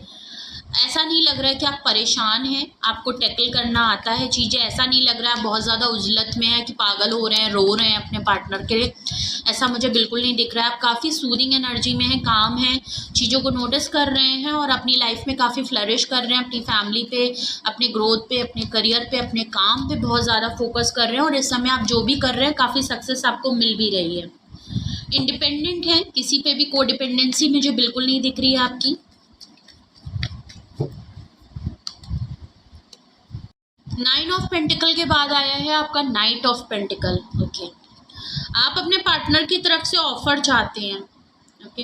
ऐसा नहीं लग रहा है कि आप परेशान हैं, आपको टैकल करना आता है चीज़ें। ऐसा नहीं लग रहा है आप बहुत ज़्यादा उजलत में है कि पागल हो रहे हैं, रो रहे हैं अपने पार्टनर के लिए। ऐसा मुझे बिल्कुल नहीं दिख रहा है। आप काफ़ी सूदिंग एनर्जी में हैं, काम हैं, चीज़ों को नोटिस कर रहे हैं और अपनी लाइफ में काफ़ी फ्लरिश कर रहे हैं। अपनी फैमिली पे, अपने ग्रोथ पे, अपने करियर पे, अपने काम पे बहुत ज़्यादा फोकस कर रहे हैं और इस समय आप जो भी कर रहे हैं काफ़ी सक्सेस आपको मिल भी रही है। इंडिपेंडेंट है, किसी पे भी कोडिपेंडेंसी मुझे बिल्कुल नहीं दिख रही है आपकी। नाइन ऑफ पेंटिकल के बाद आया है आपका नाइट ऑफ पेंटिकल। ओके, आप अपने पार्टनर की तरफ से ऑफर चाहते हैं। ओके,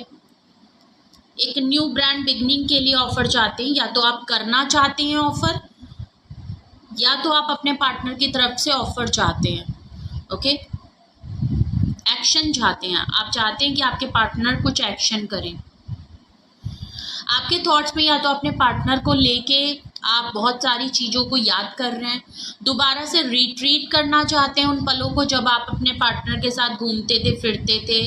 एक न्यू ब्रांड बिगनिंग के लिए ऑफर चाहते हैं, या तो आप करना चाहते हैं ऑफर, या तो आप अपने पार्टनर की तरफ से ऑफर चाहते हैं। ओके, एक्शन चाहते हैं, आप चाहते हैं कि आपके पार्टनर कुछ एक्शन करें। आपके थॉट्स में या तो अपने पार्टनर को लेके आप बहुत सारी चीज़ों को याद कर रहे हैं, दोबारा से रिट्रीट करना चाहते हैं उन पलों को जब आप अपने पार्टनर के साथ घूमते थे, फिरते थे,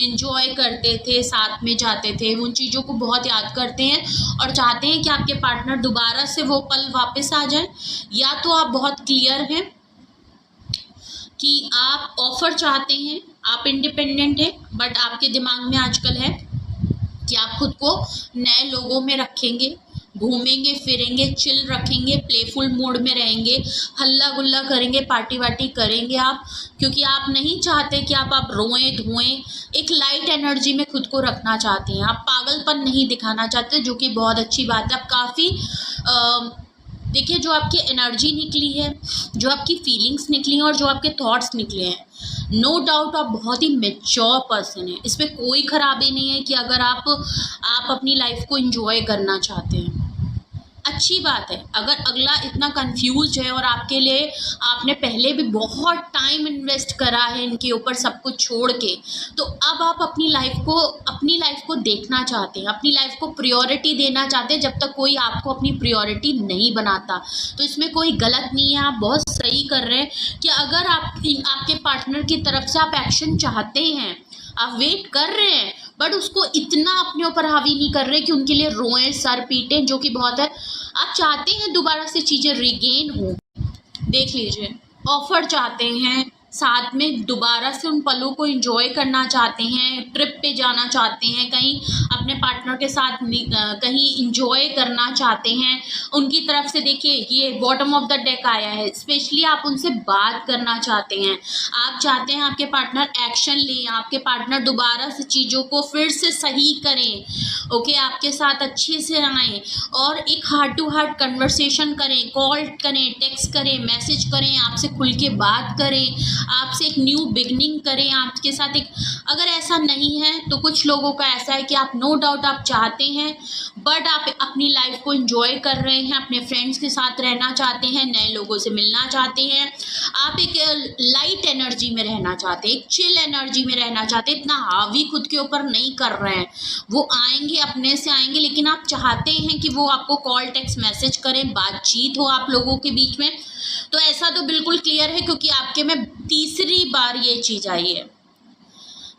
इंजॉय करते थे, साथ में जाते थे। उन चीज़ों को बहुत याद करते हैं और चाहते हैं कि आपके पार्टनर दोबारा से वो पल वापस आ जाए। या तो आप बहुत क्लियर हैं कि आप ऑफ़र चाहते हैं, आप इंडिपेंडेंट हैं, बट आपके दिमाग में आजकल है कि आप खुद को नए लोगों में रखेंगे, घूमेंगे फिरेंगे, चिल रखेंगे, प्लेफुल मूड में रहेंगे, हल्ला गुल्ला करेंगे, पार्टी वार्टी करेंगे आप, क्योंकि आप नहीं चाहते कि आप रोएं धोएं, एक लाइट एनर्जी में खुद को रखना चाहते हैं। आप पागलपन नहीं दिखाना चाहते, जो कि बहुत अच्छी बात है। आप काफ़ी देखिए, जो आपकी एनर्जी निकली है, जो आपकी फीलिंग्स निकली हैं और जो आपके थॉट्स निकले हैं, नो डाउट आप बहुत ही मैच्योर पर्सन हैं। इसमें कोई ख़राबी नहीं है कि अगर आप अपनी लाइफ को एंजॉय करना चाहते हैं, अच्छी बात है। अगर अगला इतना कंफ्यूज है और आपके लिए आपने पहले भी बहुत टाइम इन्वेस्ट करा है इनके ऊपर सब कुछ छोड़ के, तो अब आप अपनी लाइफ को देखना चाहते हैं, अपनी लाइफ को प्रायोरिटी देना चाहते हैं, जब तक कोई आपको अपनी प्रायोरिटी नहीं बनाता। तो इसमें कोई गलत नहीं है, आप बहुत सही कर रहे हैं कि अगर आपके पार्टनर की तरफ से आप एक्शन चाहते हैं, आप वेट कर रहे हैं, बट उसको इतना अपने ऊपर हावी नहीं कर रहे कि उनके लिए रोएं, सर पीटें, जो कि बहुत है। आप चाहते हैं दोबारा से चीज़ें रिगेन हो। देख लीजिए, ऑफर चाहते हैं, साथ में दोबारा से उन पलों को एंजॉय करना चाहते हैं, ट्रिप पे जाना चाहते हैं, कहीं अपने पार्टनर के साथ कहीं एंजॉय करना चाहते हैं। उनकी तरफ से देखिए, ये बॉटम ऑफ द डेक आया है, स्पेशली आप उनसे बात करना चाहते हैं। आप चाहते हैं आपके पार्टनर एक्शन लें, आपके पार्टनर दोबारा से चीज़ों को फिर से सही करें। ओके, आपके साथ अच्छे से आएँ और एक हार्ट टू हार्ट कन्वर्सेशन करें, कॉल करें, टेक्स्ट करें, मैसेज करें, आपसे खुल के बात करें, आपसे एक न्यू बिगनिंग करें आपके साथ एक। अगर ऐसा नहीं है तो कुछ लोगों का ऐसा है कि आप नो डाउट आप चाहते हैं, बट आप अपनी लाइफ को एंजॉय कर रहे हैं, अपने फ्रेंड्स के साथ रहना चाहते हैं, नए लोगों से मिलना चाहते हैं, आप एक लाइट एनर्जी में रहना चाहते हैं, एक चिल एनर्जी में रहना चाहते हैं, इतना हावी खुद के ऊपर नहीं कर रहे हैं। वो आएंगे, अपने से आएंगे, लेकिन आप चाहते हैं कि वो आपको कॉल टेक्स्ट मैसेज करें, बातचीत हो आप लोगों के बीच में। तो ऐसा तो बिल्कुल क्लियर है, क्योंकि आपके में तीसरी बार ये चीज़ आई है।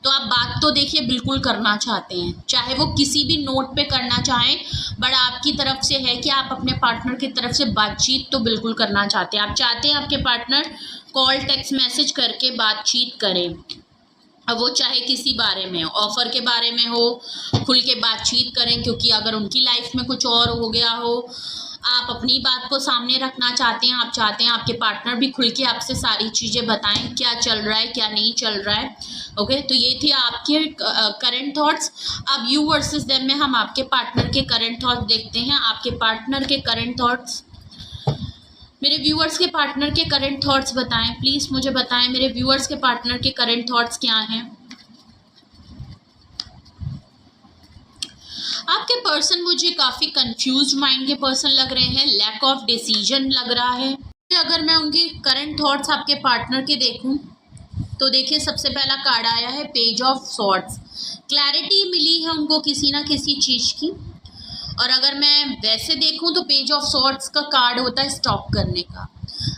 तो आप बात तो देखिए बिल्कुल करना चाहते हैं, चाहे वो किसी भी नोट पे करना चाहें, बट आपकी तरफ से है कि आप अपने पार्टनर की तरफ से बातचीत तो बिल्कुल करना चाहते हैं। आप चाहते हैं आपके पार्टनर कॉल टेक्स्ट मैसेज करके बातचीत करें, अब वो चाहे किसी बारे में, ऑफ़र के बारे में हो, खुल के बातचीत करें, क्योंकि अगर उनकी लाइफ में कुछ और हो गया हो, आप अपनी बात को सामने रखना चाहते हैं, आप चाहते हैं आपके पार्टनर भी खुल के आपसे सारी चीज़ें बताएं, क्या चल रहा है क्या नहीं चल रहा है। ओके, तो ये थी आपके करंट थॉट्स। अब यू वर्सेस देम में हम आपके पार्टनर के करंट थॉट्स देखते हैं। आपके पार्टनर के करंट थॉट्स, मेरे व्यूअर्स के पार्टनर के करंट थॉट्स बताएं, प्लीज़ मुझे बताएं मेरे व्यूअर्स के पार्टनर के करंट थॉट्स क्या हैं। आपके पर्सन मुझे काफ़ी कंफ्यूज माइंड के पर्सन लग रहे हैं, लैक ऑफ डिसीजन लग रहा है। अगर मैं उनके करंट थॉट्स आपके पार्टनर के देखूं तो देखिए, सबसे पहला कार्ड आया है पेज ऑफ सॉर्ड्स। क्लैरिटी मिली है उनको किसी ना किसी चीज़ की। और अगर मैं वैसे देखूं तो पेज ऑफ सॉर्ड्स का कार्ड होता है स्टॉप करने का।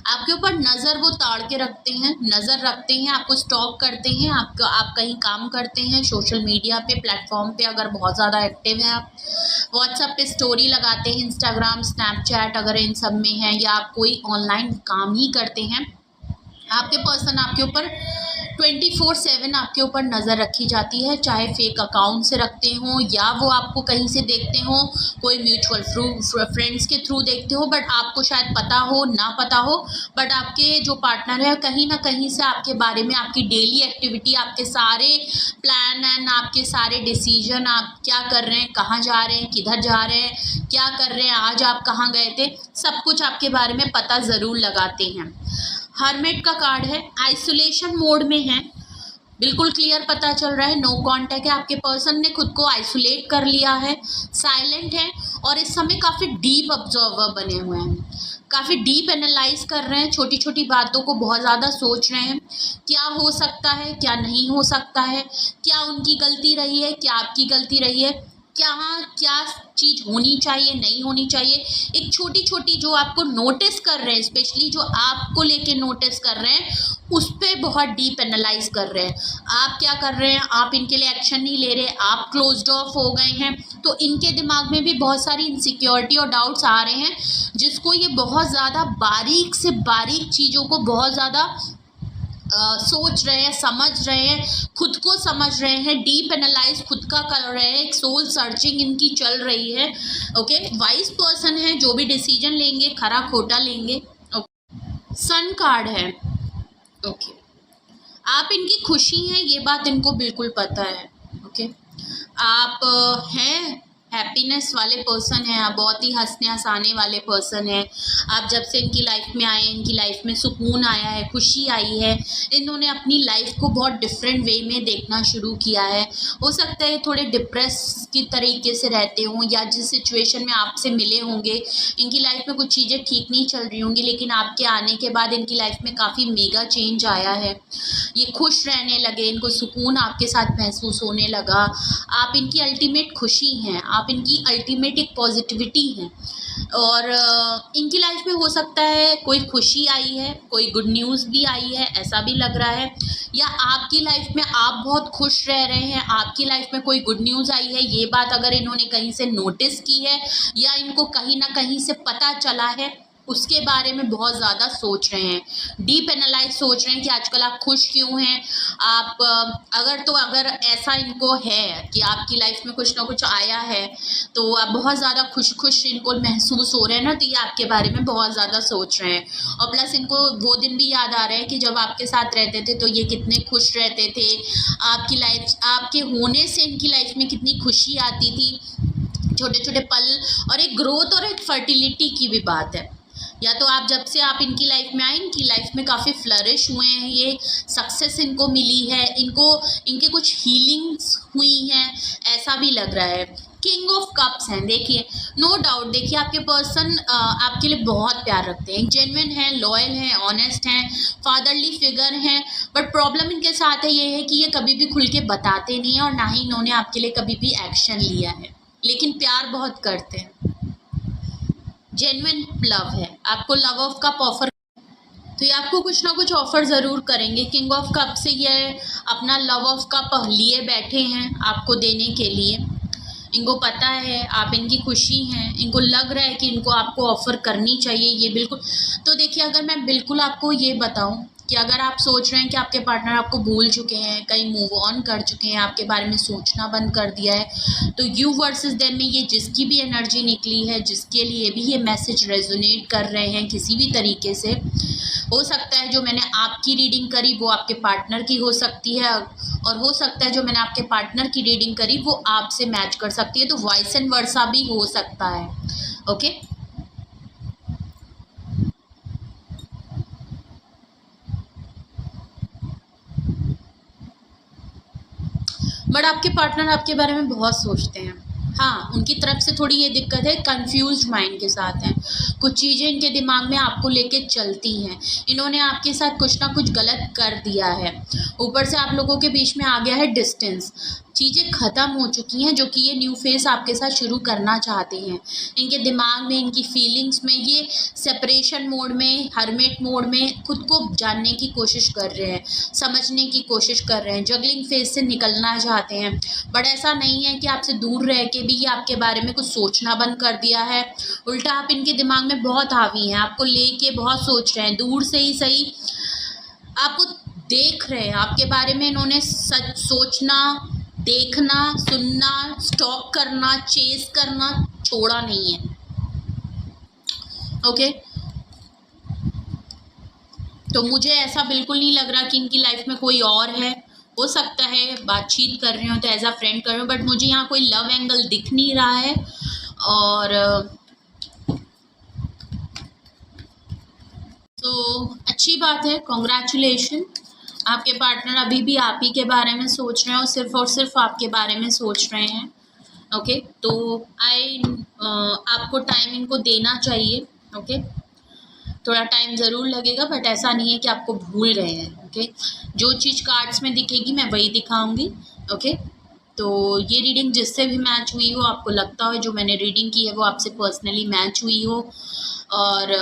आपके ऊपर नज़र वो ताड़ के रखते हैं, नज़र रखते हैं, आपको स्टॉक करते हैं, आप कहीं काम करते हैं सोशल मीडिया पे प्लेटफॉर्म पे अगर बहुत ज़्यादा एक्टिव हैं आप, व्हाट्सएप पे स्टोरी लगाते हैं, इंस्टाग्राम स्नैपचैट अगर इन सब में हैं, या आप कोई ऑनलाइन काम ही करते हैं, आपके पर्सन आपके ऊपर 24/7 आपके ऊपर नज़र रखी जाती है, चाहे फेक अकाउंट से रखते हों या वो आपको कहीं से देखते हों, कोई म्यूचुअल फ्रेंड्स के थ्रू देखते हो, बट आपको शायद पता हो ना पता हो, बट आपके जो पार्टनर है कहीं ना कहीं से आपके बारे में, आपकी डेली एक्टिविटी, आपके सारे प्लान एंड आपके सारे डिसीजन, आप क्या कर रहे हैं, कहाँ जा रहे हैं, किधर जा रहे हैं, क्या कर रहे हैं, आज आप कहाँ गए थे, सब कुछ आपके बारे में पता ज़रूर लगाते हैं। हर्मिट का कार्ड है, आइसोलेशन मोड में है, बिल्कुल क्लियर पता चल रहा है, नो कांटेक्ट है, आपके पर्सन ने खुद को आइसोलेट कर लिया है, साइलेंट है और इस समय काफ़ी डीप ऑब्जर्वर बने हुए हैं, काफ़ी डीप एनालाइज कर रहे हैं, छोटी छोटी बातों को बहुत ज़्यादा सोच रहे हैं, क्या हो सकता है, क्या नहीं हो सकता है, क्या उनकी गलती रही है, क्या आपकी गलती रही है, क्या चीज़ होनी चाहिए, नहीं होनी चाहिए, एक छोटी छोटी जो आपको नोटिस कर रहे हैं, स्पेशली जो आपको लेके नोटिस कर रहे हैं, उस पर बहुत डीप एनालाइज कर रहे हैं। आप क्या कर रहे हैं, आप इनके लिए एक्शन नहीं ले रहे, आप क्लोज्ड ऑफ हो गए हैं, तो इनके दिमाग में भी बहुत सारी इनसिक्योरिटी और डाउट्स आ रहे हैं, जिसको ये बहुत ज़्यादा बारीक से बारीक चीज़ों को बहुत ज़्यादा सोच रहे हैं, समझ रहे हैं, खुद को समझ रहे हैं, डीप एनालाइज खुद का कर रहे हैं, एक सोल सर्चिंग इनकी चल रही है। ओके, वाइज पर्सन है, जो भी डिसीजन लेंगे खरा खोटा लेंगे। ओके, सन कार्ड है। ओके, आप इनकी खुशी हैं, ये बात इनको बिल्कुल पता है। ओके, आप हैं हैप्पीनेस वाले पर्सन हैं, आप बहुत ही हंसने हंसाने वाले पर्सन हैं, आप जब से इनकी लाइफ में आए, इनकी लाइफ में सुकून आया है, खुशी आई है, इन्होंने अपनी लाइफ को बहुत डिफरेंट वे में देखना शुरू किया है। हो सकता है थोड़े डिप्रेस की तरीके से रहते हों, या जिस सिचुएशन में आपसे मिले होंगे इनकी लाइफ में कुछ चीज़ें ठीक नहीं चल रही होंगी, लेकिन आपके आने के बाद इनकी लाइफ में काफ़ी मेगा चेंज आया है, ये खुश रहने लगे, इनको सुकून आपके साथ महसूस होने लगा, आप इनकी अल्टीमेट खुशी हैं, आप इनकी अल्टीमेट एक पॉजिटिविटी है, और इनकी लाइफ में हो सकता है कोई खुशी आई है, कोई गुड न्यूज़ भी आई है, ऐसा भी लग रहा है, या आपकी लाइफ में आप बहुत खुश रह रहे हैं, आपकी लाइफ में कोई गुड न्यूज़ आई है, ये बात अगर इन्होंने कहीं से नोटिस की है या इनको कहीं ना कहीं से पता चला है, उसके बारे में बहुत ज़्यादा सोच रहे हैं, डीप एनालाइज सोच रहे हैं कि आजकल आप खुश क्यों हैं, आप अगर ऐसा इनको है कि आपकी लाइफ में कुछ ना कुछ आया है, तो आप बहुत ज़्यादा खुश इनको महसूस हो रहे हैं ना, तो ये आपके बारे में बहुत ज़्यादा सोच रहे हैं, और प्लस इनको वो दिन भी याद आ रहे हैं कि जब आपके साथ रहते थे तो ये कितने खुश रहते थे, आपकी लाइफ, आपके होने से इनकी लाइफ में कितनी खुशी आती थी, छोटे छोटे पल, और एक ग्रोथ और एक फर्टिलिटी की भी बात है, या तो आप जब से आप इनकी लाइफ में आए, इनकी लाइफ में काफ़ी फ्लरिश हुए हैं, ये सक्सेस इनको मिली है, इनके कुछ हीलिंग्स हुई हैं, ऐसा भी लग रहा है। किंग ऑफ कप्स हैं, देखिए नो डाउट, देखिए आपके पर्सन आपके लिए बहुत प्यार रखते हैं, जेन्युइन हैं, लॉयल हैं, ऑनेस्ट हैं, फादरली फिगर हैं, बट प्रॉब्लम इनके साथ है ये है कि ये कभी भी खुल के बताते नहीं हैं, और ना ही इन्होंने आपके लिए कभी भी एक्शन लिया है, लेकिन प्यार बहुत करते हैं, जेन्युइन लव है, आपको लव ऑफ कप ऑफर, तो ये आपको कुछ ना कुछ ऑफर ज़रूर करेंगे। किंग ऑफ कप से ये अपना लव ऑफ कप लिए बैठे हैं आपको देने के लिए, इनको पता है आप इनकी खुशी हैं, इनको लग रहा है कि इनको आपको ऑफ़र करनी चाहिए ये बिल्कुल। तो देखिए, अगर मैं बिल्कुल आपको ये बताऊं कि अगर आप सोच रहे हैं कि आपके पार्टनर आपको भूल चुके हैं, कहीं मूव ऑन कर चुके हैं, आपके बारे में सोचना बंद कर दिया है, तो यू वर्सेस देम में ये जिसकी भी एनर्जी निकली है, जिसके लिए भी ये मैसेज रेजोनेट कर रहे हैं किसी भी तरीके से, हो सकता है जो मैंने आपकी रीडिंग करी वो आपके पार्टनर की हो सकती है, और हो सकता है जो मैंने आपके पार्टनर की रीडिंग करी वो आपसे मैच कर सकती है, तो वॉइस एंड वर्सा भी हो सकता है। ओके, बट आपके पार्टनर आपके बारे में बहुत सोचते हैं। हाँ, उनकी तरफ से थोड़ी ये दिक्कत है, कंफ्यूज्ड माइंड के साथ हैं, कुछ चीज़ें इनके दिमाग में आपको लेके चलती हैं, इन्होंने आपके साथ कुछ ना कुछ गलत कर दिया है, ऊपर से आप लोगों के बीच में आ गया है डिस्टेंस, चीज़ें ख़त्म हो चुकी हैं जो कि ये न्यू फेस आपके साथ शुरू करना चाहते हैं। इनके दिमाग में, इनकी फीलिंग्स में ये सेपरेशन मोड में, हरमिट मोड में खुद को जानने की कोशिश कर रहे हैं, समझने की कोशिश कर रहे हैं, जगलिंग फेज से निकलना चाहते हैं। बट ऐसा नहीं है कि आपसे दूर रह के भी ये आपके बारे में कुछ सोचना बंद कर दिया है। उल्टा आप इनके दिमाग में बहुत हावी हैं, आपको लेके बहुत सोच रहे हैं, दूर से ही सही आपको देख रहे हैं। आपके बारे में इन्होंने सच सोचना, देखना, सुनना, स्टॉक करना, चेस करना छोड़ा नहीं है। ओके, तो मुझे ऐसा बिल्कुल नहीं लग रहा कि इनकी लाइफ में कोई और है। हो सकता है बातचीत कर रहे हो तो एज अ फ्रेंड कर रहे हो, बट मुझे यहाँ कोई लव एंगल दिख नहीं रहा है। और तो अच्छी बात है, कॉन्ग्रेचुलेशन। आपके पार्टनर अभी भी आप ही के बारे में सोच रहे हैं और सिर्फ आपके बारे में सोच रहे हैं। ओके, तो आपको टाइम इनको देना चाहिए। ओके, थोड़ा टाइम ज़रूर लगेगा, बट ऐसा नहीं है कि आपको भूल गए हैं। ओके, जो चीज़ कार्ड्स में दिखेगी मैं वही दिखाऊंगी। ओके, तो ये रीडिंग जिससे भी मैच हुई हो, आपको लगता हो जो मैंने रीडिंग की है वो आपसे पर्सनली मैच हुई हो, और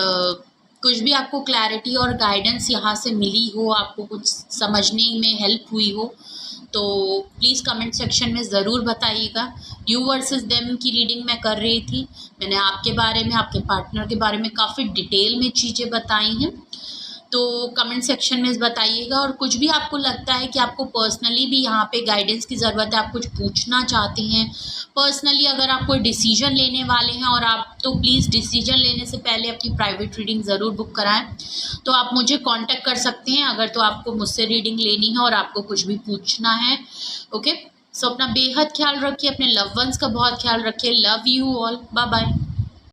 कुछ भी आपको क्लैरिटी और गाइडेंस यहाँ से मिली हो, आपको कुछ समझने में हेल्प हुई हो, तो प्लीज़ कमेंट सेक्शन में ज़रूर बताइएगा। यू वर्सेस देम की रीडिंग मैं कर रही थी। मैंने आपके बारे में, आपके पार्टनर के बारे में काफ़ी डिटेल में चीज़ें बताई हैं, तो कमेंट सेक्शन में बताइएगा। और कुछ भी आपको लगता है कि आपको पर्सनली भी यहाँ पे गाइडेंस की ज़रूरत है, आप कुछ पूछना चाहते हैं पर्सनली, अगर आप कोई डिसीजन लेने वाले हैं, और आप तो प्लीज़ डिसीजन लेने से पहले अपनी प्राइवेट रीडिंग ज़रूर बुक कराएं। तो आप मुझे कांटेक्ट कर सकते हैं अगर तो आपको मुझसे रीडिंग लेनी है और आपको कुछ भी पूछना है। ओके, सो अपना बेहद ख्याल रखिए, अपने लव वंस का बहुत ख्याल रखिए। Love you all, bye bye.